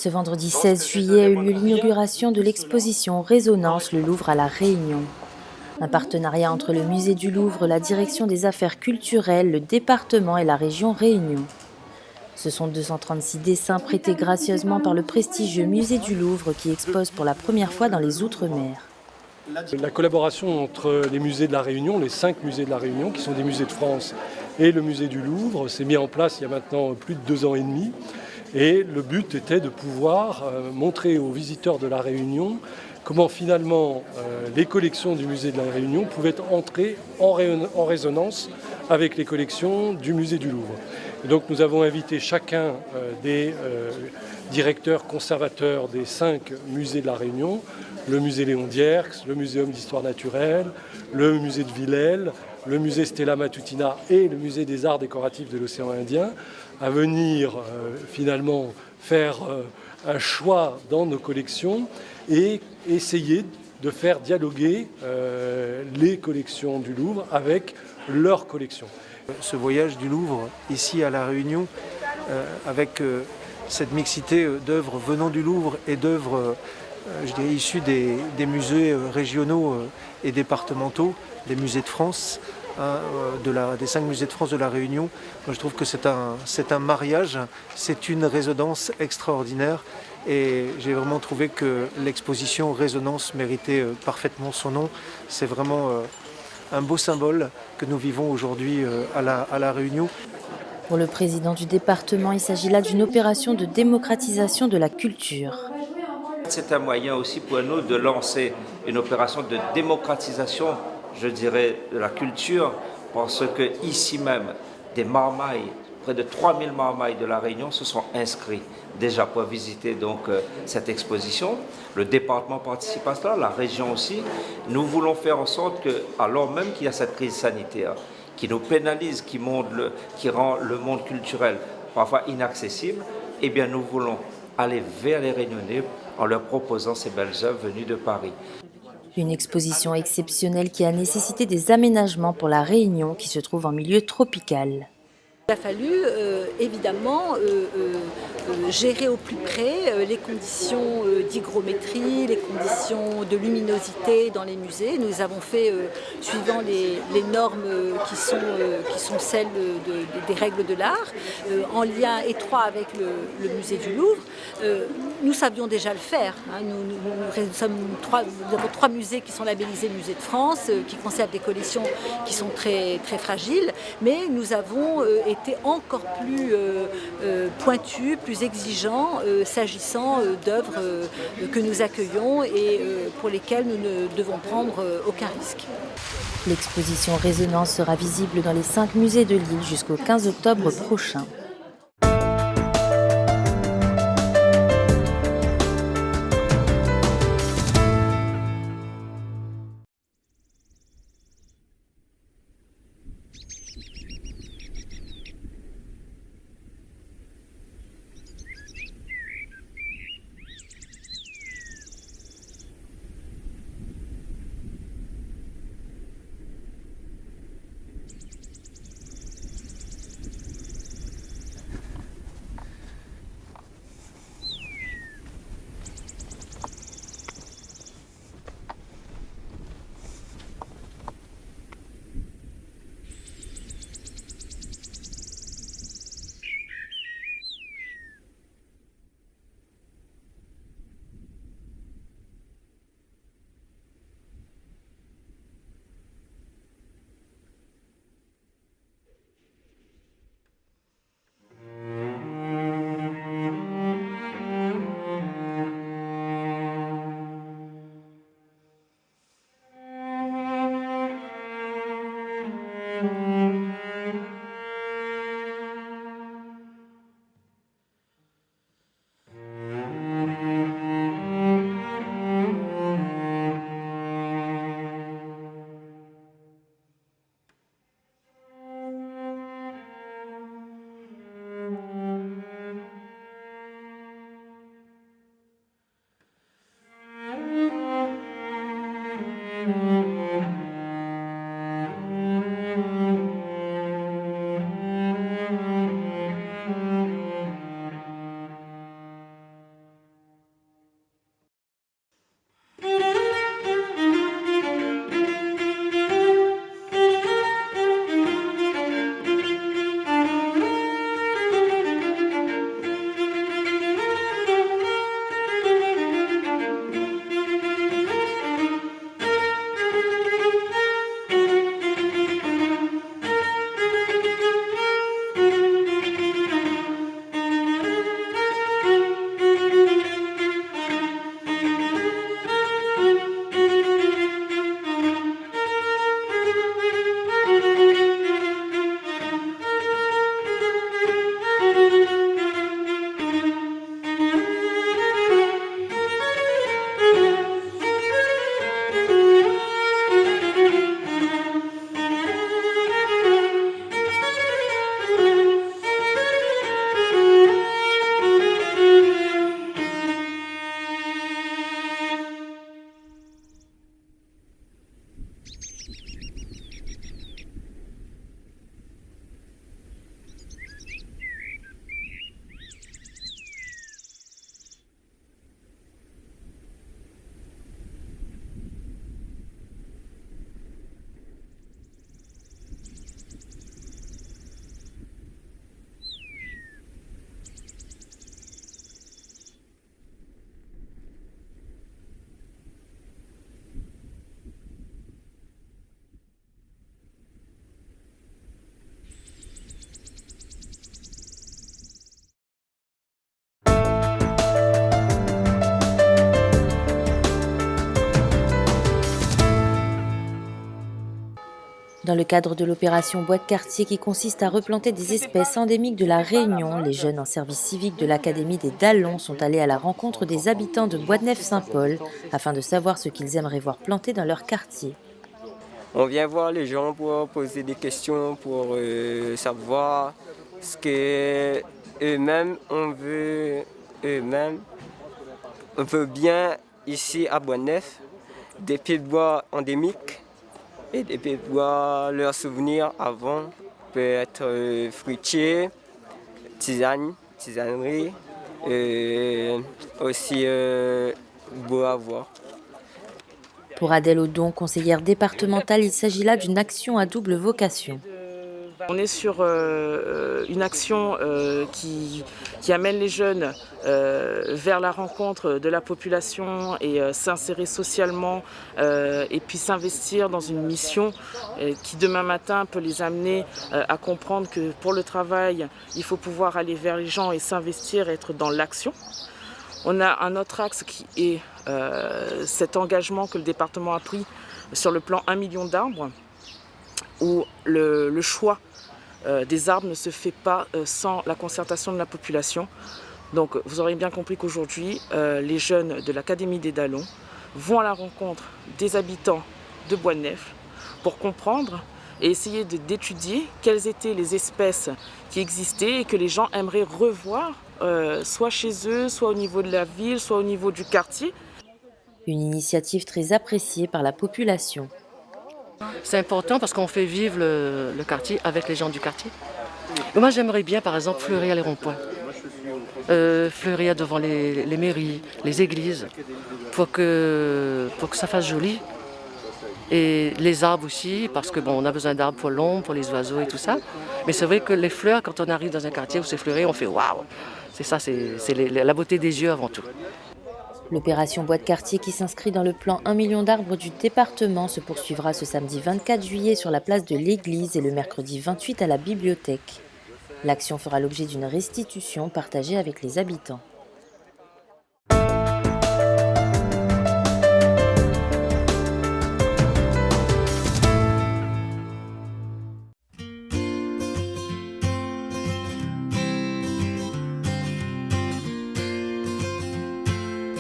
Ce vendredi 16 juillet a eu lieu l'inauguration de l'exposition Résonance le Louvre à La Réunion. Un partenariat entre le Musée du Louvre, la Direction des Affaires culturelles, le département et la région Réunion. Ce sont 236 dessins prêtés gracieusement par le prestigieux Musée du Louvre qui expose pour la première fois dans les Outre-mer. La collaboration entre les musées de la Réunion, les 5 musées de la Réunion, qui sont des musées de France, et le musée du Louvre, s'est mis en place il y a maintenant plus de 2 ans et demi. Et le but était de pouvoir montrer aux visiteurs de la Réunion comment finalement les collections du musée de la Réunion pouvaient entrer en résonance avec les collections du musée du Louvre. Et donc nous avons invité chacun des directeurs conservateurs des 5 musées de la Réunion, le musée Léon Dierks, le muséum d'histoire naturelle, le musée de Villèle, le musée Stella Matutina et le musée des arts décoratifs de l'océan Indien, à venir finalement faire un choix dans nos collections et essayer de faire dialoguer les collections du Louvre avec leurs collections. Ce voyage du Louvre ici à La Réunion, avec cette mixité d'œuvres venant du Louvre et d'œuvres je dirais issues des musées régionaux et départementaux, des musées de France, des 5 musées de France de La Réunion. Moi, je trouve que c'est un mariage, c'est une résonance extraordinaire et j'ai vraiment trouvé que l'exposition Résonance méritait parfaitement son nom. C'est vraiment un beau symbole que nous vivons aujourd'hui à la Réunion. Pour le président du département, il s'agit là d'une opération de démocratisation de la culture. C'est un moyen aussi pour nous de lancer une opération de démocratisation, je dirais, de la culture, parce que ici même, des marmailles, près de 3000 marmailles de la Réunion se sont inscrits déjà pour visiter donc cette exposition. Le département participe à cela, la région aussi. Nous voulons faire en sorte que, alors même qu'il y a cette crise sanitaire, qui nous pénalise, qui rend le monde culturel parfois inaccessible, eh bien nous voulons aller vers les Réunionnais en leur proposant ces belles œuvres venues de Paris. Une exposition exceptionnelle qui a nécessité des aménagements pour la Réunion qui se trouve en milieu tropical. Il a fallu évidemment gérer au plus près les conditions d'hygrométrie, les conditions de luminosité dans les musées. Nous avons fait suivant les normes qui sont celles des règles de l'art, en lien étroit avec le musée du Louvre. Nous savions déjà le faire. Hein. Nous avons 3 musées qui sont labellisés Musée de France, qui conservent des collections qui sont très, très fragiles, mais nous avons été encore plus pointus, plus exigeants s'agissant d'œuvres que nous accueillons et pour lesquelles nous ne devons prendre aucun risque. L'exposition Résonance sera visible dans les 5 musées de l'île jusqu'au 15 octobre prochain. Dans le cadre de l'opération Bois de quartier qui consiste à replanter des espèces endémiques de la Réunion, les jeunes en service civique de l'Académie des Dallons sont allés à la rencontre des habitants de Bois-de-Neuf-Saint-Paul afin de savoir ce qu'ils aimeraient voir planter dans leur quartier. On vient voir les gens pour poser des questions, pour savoir ce qu'eux-mêmes on veut eux-mêmes. On veut bien ici à Bois-de-Neuf des pieds de bois endémiques et des pieds de bois, leurs souvenirs avant peut être fruitiers, tisanerie, aussi beau à voir. Pour Adèle Audon, conseillère départementale, il s'agit là d'une action à double vocation. On est sur une action qui amène les jeunes vers la rencontre de la population et s'insérer socialement et puis s'investir dans une mission qui demain matin peut les amener à comprendre que pour le travail, il faut pouvoir aller vers les gens et s'investir et être dans l'action. On a un autre axe qui est cet engagement que le département a pris sur le plan 1 million d'arbres, où le choix des arbres ne se fait pas sans la concertation de la population. Donc vous aurez bien compris qu'aujourd'hui, les jeunes de l'Académie des Dallons vont à la rencontre des habitants de Bois-de-Neuf pour comprendre et essayer d'étudier quelles étaient les espèces qui existaient et que les gens aimeraient revoir, soit chez eux, soit au niveau de la ville, soit au niveau du quartier. Une initiative très appréciée par la population. C'est important parce qu'on fait vivre le quartier avec les gens du quartier. Et moi j'aimerais bien par exemple fleurir les ronds-points, fleurir devant les mairies, les églises, pour que ça fasse joli. Et les arbres aussi, parce que on a besoin d'arbres pour l'ombre, pour les oiseaux et tout ça. Mais c'est vrai que les fleurs, quand on arrive dans un quartier où c'est fleuré, on fait waouh. C'est ça, c'est la beauté des yeux avant tout. L'opération Bois de quartier qui s'inscrit dans le plan 1 million d'arbres du département se poursuivra ce samedi 24 juillet sur la place de l'Église et le mercredi 28 à la bibliothèque. L'action fera l'objet d'une restitution partagée avec les habitants.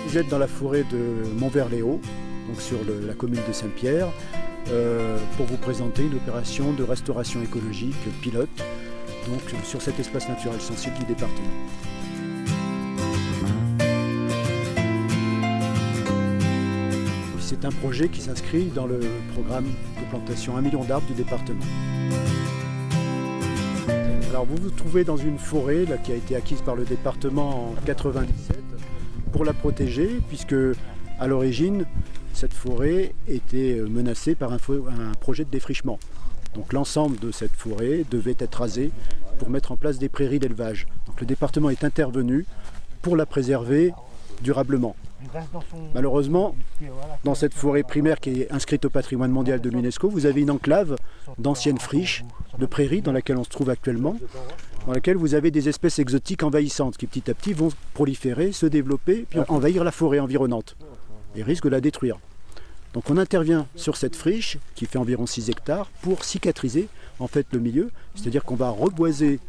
Vous êtes dans la forêt de Montverléau, donc sur la commune de Saint-Pierre, pour vous présenter une opération de restauration écologique pilote donc, sur cet espace naturel sensible du département. C'est un projet qui s'inscrit dans le programme de plantation 1 million d'arbres du département. Alors vous vous trouvez dans une forêt là, qui a été acquise par le département en 1997. Pour la protéger, puisque à l'origine, cette forêt était menacée par un projet de défrichement. Donc l'ensemble de cette forêt devait être rasé pour mettre en place des prairies d'élevage. Donc le département est intervenu pour la préserver durablement. Malheureusement, dans cette forêt primaire qui est inscrite au patrimoine mondial de l'UNESCO, vous avez une enclave d'anciennes friches de prairies dans laquelle on se trouve actuellement, dans laquelle vous avez des espèces exotiques envahissantes qui petit à petit vont proliférer, se développer, puis envahir la forêt environnante et risquent de la détruire. Donc on intervient sur cette friche qui fait environ 6 hectares pour cicatriser en fait le milieu, c'est-à-dire qu'on va reboiser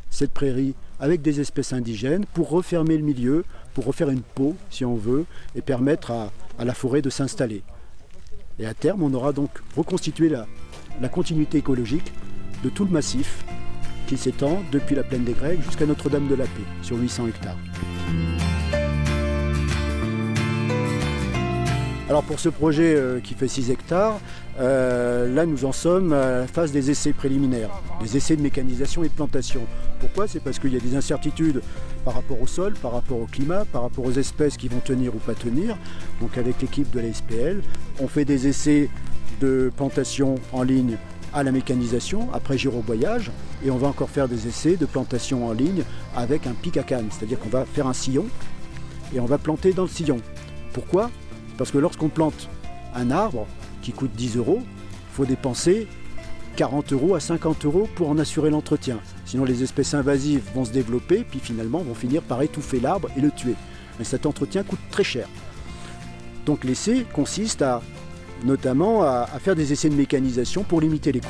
cette prairie avec des espèces indigènes pour refermer le milieu, pour refaire une peau si on veut et permettre à la forêt de s'installer. Et à terme on aura donc reconstitué la continuité écologique de tout le massif qui s'étend depuis la plaine des Grecs jusqu'à Notre-Dame de la Paix, sur 800 hectares. Alors pour ce projet qui fait 6 hectares, là nous en sommes à la phase des essais préliminaires, des essais de mécanisation et de plantation. Pourquoi ? C'est parce qu'il y a des incertitudes par rapport au sol, par rapport au climat, par rapport aux espèces qui vont tenir ou pas tenir. Donc avec l'équipe de la SPL, on fait des essais de plantation en ligne à la mécanisation, après gyroboyage, et on va encore faire des essais de plantation en ligne avec un pic à canne, c'est-à-dire qu'on va faire un sillon et on va planter dans le sillon. Pourquoi ? Parce que lorsqu'on plante un arbre qui coûte 10 €, il faut dépenser 40 € à 50 € pour en assurer l'entretien. Sinon les espèces invasives vont se développer, puis finalement vont finir par étouffer l'arbre et le tuer. Mais cet entretien coûte très cher. Donc l'essai consiste à notamment à faire des essais de mécanisation pour limiter les coûts.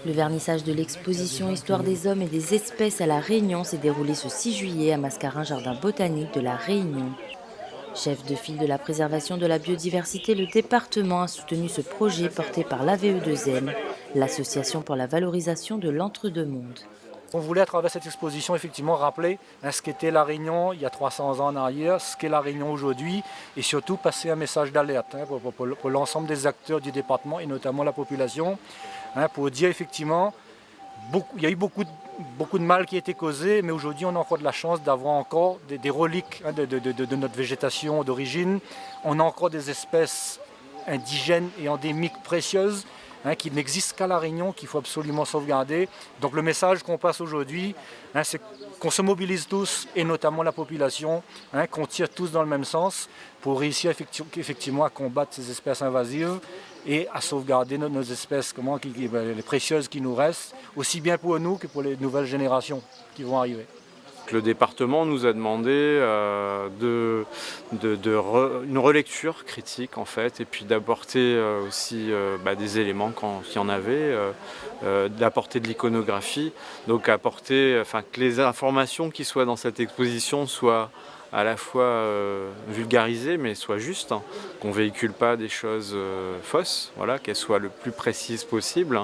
Le vernissage de l'exposition Histoire des hommes et des espèces à La Réunion s'est déroulé ce 6 juillet à Mascarin, jardin botanique de La Réunion. Chef de file de la préservation de la biodiversité, le département a soutenu ce projet porté par l'AVE2M, l'association pour la valorisation de l'entre-deux-mondes. On voulait à travers cette exposition effectivement rappeler ce qu'était La Réunion il y a 300 ans en arrière, ce qu'est La Réunion aujourd'hui et surtout passer un message d'alerte pour l'ensemble des acteurs du département et notamment la population, pour dire effectivement il y a eu beaucoup de mal qui a été causé, mais aujourd'hui on a encore de la chance d'avoir encore des reliques de notre végétation d'origine. On a encore des espèces indigènes et endémiques précieuses qui n'existent qu'à La Réunion, qu'il faut absolument sauvegarder. Donc le message qu'on passe aujourd'hui, c'est qu'on se mobilise tous, et notamment la population, qu'on tire tous dans le même sens pour réussir effectivement à combattre ces espèces invasives et à sauvegarder nos espèces les précieuses qui nous restent, aussi bien pour nous que pour les nouvelles générations qui vont arriver. Le département nous a demandé une relecture critique en fait, et puis d'apporter aussi des éléments quand il y en avait, d'apporter de l'iconographie, donc apporter, que les informations qui soient dans cette exposition soient à la fois vulgarisées mais soient justes, qu'on ne véhicule pas des choses fausses, qu'elles soient le plus précises possible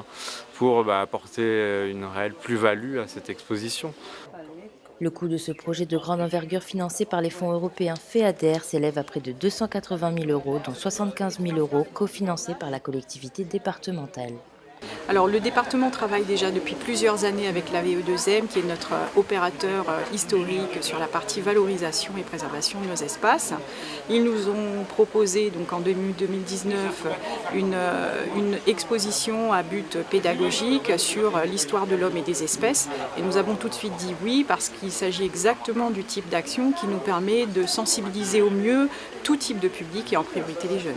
pour apporter une réelle plus-value à cette exposition. Le coût de ce projet de grande envergure financé par les fonds européens FEADER s'élève à près de 280 000 €, dont 75 000 € cofinancés par la collectivité départementale. Alors le département travaille déjà depuis plusieurs années avec l'AVE2M, qui est notre opérateur historique sur la partie valorisation et préservation de nos espaces. Ils nous ont proposé donc en 2019 une exposition à but pédagogique sur l'histoire de l'homme et des espèces. Et nous avons tout de suite dit oui, parce qu'il s'agit exactement du type d'action qui nous permet de sensibiliser au mieux tout type de public et en priorité les jeunes.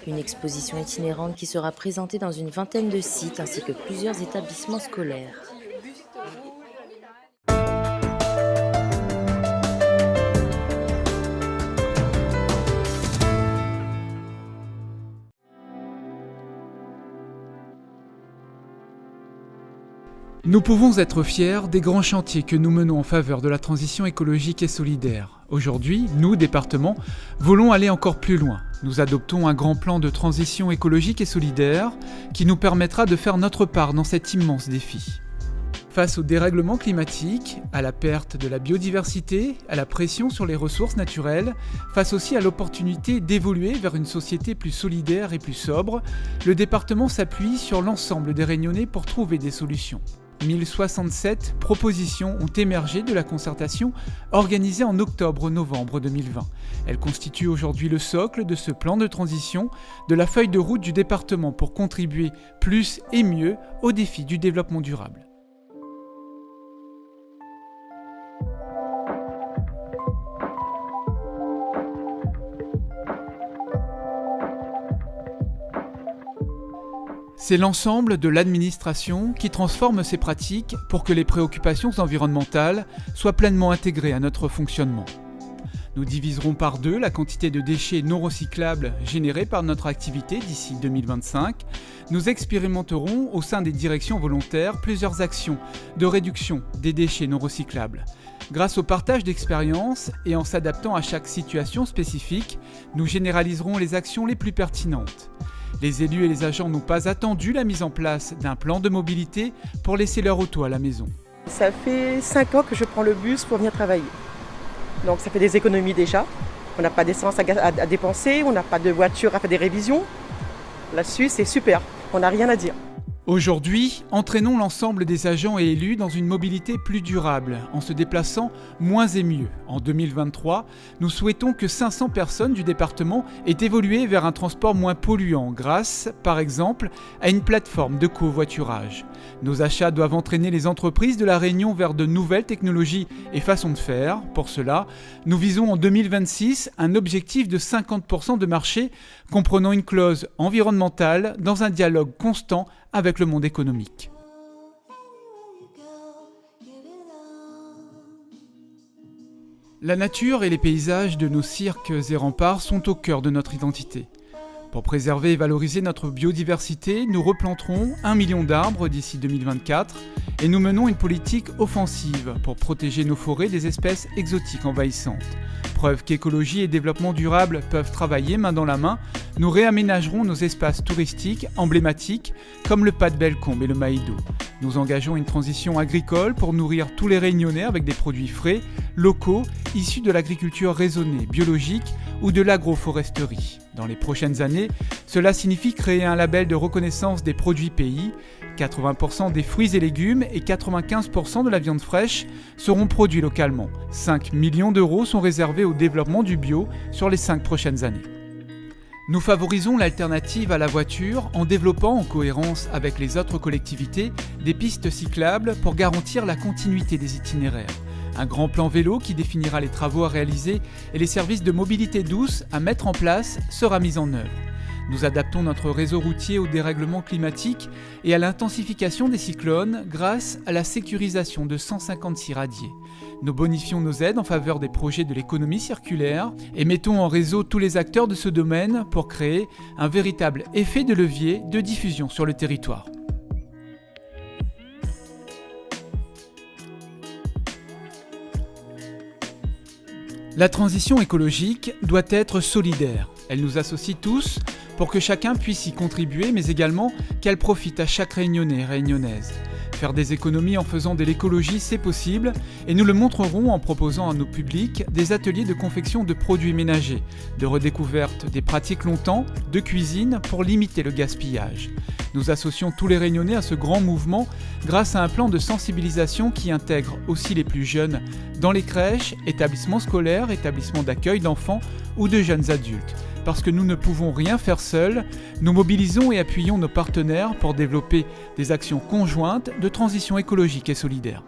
Une exposition itinérante qui sera présentée dans une vingtaine de sites ainsi que plusieurs établissements scolaires. Nous pouvons être fiers des grands chantiers que nous menons en faveur de la transition écologique et solidaire. Aujourd'hui, nous, département, voulons aller encore plus loin. Nous adoptons un grand plan de transition écologique et solidaire qui nous permettra de faire notre part dans cet immense défi. Face au dérèglement climatique, à la perte de la biodiversité, à la pression sur les ressources naturelles, face aussi à l'opportunité d'évoluer vers une société plus solidaire et plus sobre, le département s'appuie sur l'ensemble des Réunionnais pour trouver des solutions. 1067 propositions ont émergé de la concertation organisée en octobre-novembre 2020. Elles constituent aujourd'hui le socle de ce plan de transition, de la feuille de route du département pour contribuer plus et mieux aux défis du développement durable. C'est l'ensemble de l'administration qui transforme ces pratiques pour que les préoccupations environnementales soient pleinement intégrées à notre fonctionnement. Nous diviserons par 2 la quantité de déchets non recyclables générés par notre activité d'ici 2025. Nous expérimenterons au sein des directions volontaires plusieurs actions de réduction des déchets non recyclables. Grâce au partage d'expériences et en s'adaptant à chaque situation spécifique, nous généraliserons les actions les plus pertinentes. Les élus et les agents n'ont pas attendu la mise en place d'un plan de mobilité pour laisser leur auto à la maison. Ça fait 5 ans que je prends le bus pour venir travailler. Donc ça fait des économies déjà. On n'a pas d'essence à dépenser, on n'a pas de voiture à faire des révisions. Là-dessus, c'est super, on n'a rien à dire. Aujourd'hui, entraînons l'ensemble des agents et élus dans une mobilité plus durable, en se déplaçant moins et mieux. En 2023, nous souhaitons que 500 personnes du département aient évolué vers un transport moins polluant grâce, par exemple, à une plateforme de covoiturage. Nos achats doivent entraîner les entreprises de La Réunion vers de nouvelles technologies et façons de faire. Pour cela, nous visons en 2026 un objectif de 50% de marché comprenant une clause environnementale dans un dialogue constant avec le monde économique. La nature et les paysages de nos cirques et remparts sont au cœur de notre identité. Pour préserver et valoriser notre biodiversité, nous replanterons 1 million d'arbres d'ici 2024 et nous menons une politique offensive pour protéger nos forêts des espèces exotiques envahissantes. Preuve qu'écologie et développement durable peuvent travailler main dans la main, nous réaménagerons nos espaces touristiques emblématiques comme le Pas de Bellecombe et le Maïdo. Nous engageons une transition agricole pour nourrir tous les Réunionnais avec des produits frais, locaux, issus de l'agriculture raisonnée, biologique ou de l'agroforesterie. Dans les prochaines années, cela signifie créer un label de reconnaissance des produits pays. 80% des fruits et légumes et 95% de la viande fraîche seront produits localement. 5 millions d'euros sont réservés au développement du bio sur les 5 prochaines années. Nous favorisons l'alternative à la voiture en développant, en cohérence avec les autres collectivités, des pistes cyclables pour garantir la continuité des itinéraires. Un grand plan vélo qui définira les travaux à réaliser et les services de mobilité douce à mettre en place sera mis en œuvre. Nous adaptons notre réseau routier au dérèglement climatique et à l'intensification des cyclones grâce à la sécurisation de 156 radiers. Nous bonifions nos aides en faveur des projets de l'économie circulaire et mettons en réseau tous les acteurs de ce domaine pour créer un véritable effet de levier de diffusion sur le territoire. La transition écologique doit être solidaire. Elle nous associe tous pour que chacun puisse y contribuer, mais également qu'elle profite à chaque Réunionnais et Réunionnaise. Faire des économies en faisant de l'écologie, c'est possible, et nous le montrerons en proposant à nos publics des ateliers de confection de produits ménagers, de redécouverte des pratiques longtemps, de cuisine pour limiter le gaspillage. Nous associons tous les Réunionnais à ce grand mouvement grâce à un plan de sensibilisation qui intègre aussi les plus jeunes dans les crèches, établissements scolaires, établissements d'accueil d'enfants ou de jeunes adultes. Parce que nous ne pouvons rien faire seuls, nous mobilisons et appuyons nos partenaires pour développer des actions conjointes de transition écologique et solidaire.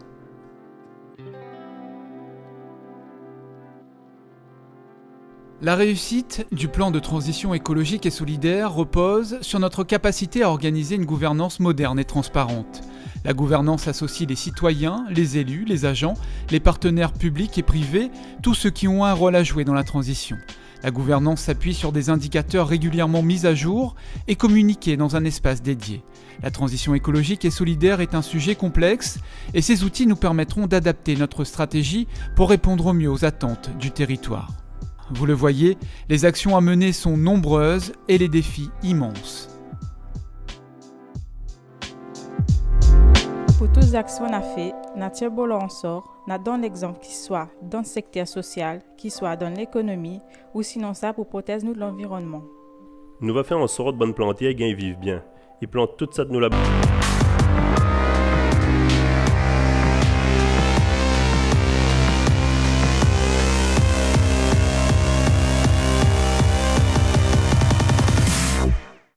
La réussite du plan de transition écologique et solidaire repose sur notre capacité à organiser une gouvernance moderne et transparente. La gouvernance associe les citoyens, les élus, les agents, les partenaires publics et privés, tous ceux qui ont un rôle à jouer dans la transition. La gouvernance s'appuie sur des indicateurs régulièrement mis à jour et communiqués dans un espace dédié. La transition écologique et solidaire est un sujet complexe et ces outils nous permettront d'adapter notre stratégie pour répondre au mieux aux attentes du territoire. Vous le voyez, les actions à mener sont nombreuses et les défis immenses. Pour toutes les actions qu'on a faites, nous tirons en sort, nous donnons l'exemple qui soit dans le secteur social, qui soit dans l'économie, ou sinon ça pour protéger nous de l'environnement. Nous va faire en sorte de bonne planter et vivre bien. Et plante toute ça de nous là-bas.